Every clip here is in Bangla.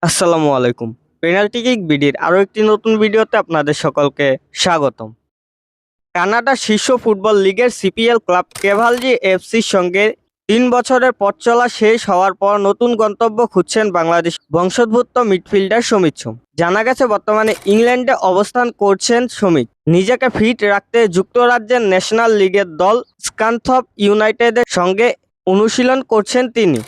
আসসালামু আলাইকুম। পেনাল্টি কিক বিডির আরও একটি নতুন ভিডিওতে আপনাদের সকলকে স্বাগতম। কানাডার শীর্ষ ফুটবল লিগের সিপিএল ক্লাব ক্যাভালরি এফসির সঙ্গে ৩ বছরের পথ চলা শেষ হওয়ার পর নতুন গন্তব্য খুঁজছেন বাংলাদেশ বংশোদ্ভূত মিডফিল্ডার সমিত সোম। জানা গেছে বর্তমানে ইংল্যান্ডে অবস্থান করছেন সমিত। নিজেকে ফিট রাখতে যুক্তরাজ্যের ন্যাশনাল লিগের দল স্কানথপ ইউনাইটেডের সঙ্গে অনুশীলন করছেন তিনি।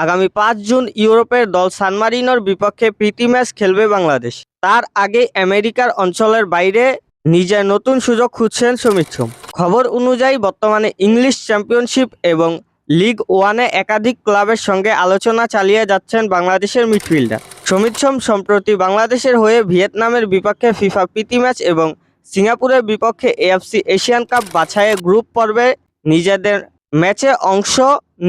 আগামী ৫ জুন ইউরোপের দল সান মারিনোর বিপক্ষে প্রীতি ম্যাচ খেলবে বাংলাদেশ। তার আগে আমেরিকার অঞ্চলের বাইরে নিজের নতুন সুযোগ খুঁজছেন সমিত সোম। খবর অনুযায়ী বর্তমানে ইংলিশ চ্যাম্পিয়নশিপ এবং লিগ ওয়ানে একাধিক ক্লাবের সঙ্গে আলোচনা চালিয়ে যাচ্ছেন বাংলাদেশের মিডফিল্ডার সমিত সোম। সম্প্রতি বাংলাদেশের হয়ে ভিয়েতনামের বিপক্ষে ফিফা প্রীতি ম্যাচ এবং সিঙ্গাপুরের বিপক্ষে এএফসি এশিয়ান কাপ বাছাইয়ের গ্রুপ পর্বে নিজেদের ম্যাচে অংশ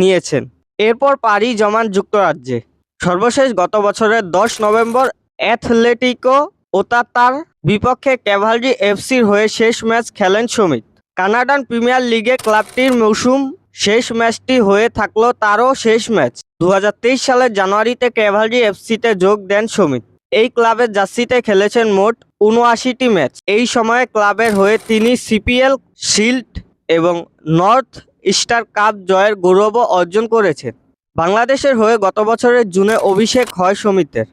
নিয়েছেন। এরপর পাড়ি জমান যুক্তরাজ্যে। সর্বশেষ গত বছরের ১০ নভেম্বর অ্যাথলেটিকো ওতাতার বিপক্ষে ক্যাভালরি এফসির হয়ে শেষ ম্যাচ খেলেন সমিত। কানাডান প্রিমিয়ার লিগে ক্লাবটির মৌসুম শেষ ম্যাচটি হয়ে থাকলো তারও শেষ ম্যাচ। ২০২৩ সালের জানুয়ারিতে ক্যাভালরি এফসিতে যোগ দেন সমিত। এই ক্লাবের জার্সিতে খেলেছেন মোট ৭৯টি ম্যাচ। এই সময়ে ক্লাবের হয়ে তিনি সিপিএল, শিল্ড এবং নর্থ স্টার কাপ জয়ের গৌরবও অর্জন করেছেন। বাংলাদেশের হয়ে গত বছরের জুনে অভিষেক হয় সমিতের।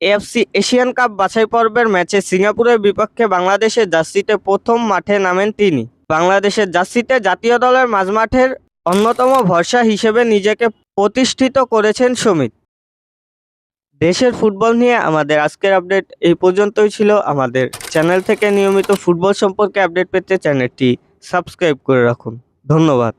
এএফসি এশিয়ান কাপ বাছাই পর্বের ম্যাচে সিঙ্গাপুরের বিপক্ষে বাংলাদেশের জার্সিতে প্রথম মাঠে নামেন তিনি। বাংলাদেশের জার্সিতে জাতীয় দলের মাঝমাঠের অন্যতম ভরসা হিসেবে নিজেকে প্রতিষ্ঠিত করেছেন সমিত। দেশের ফুটবল নিয়ে আমাদের আজকের আপডেট এই পর্যন্তই ছিল। আমাদের চ্যানেল থেকে নিয়মিত ফুটবল সম্পর্কে আপডেট পেতে চ্যানেলটি সাবস্ক্রাইব করে রাখুন। ধন্যবাদ।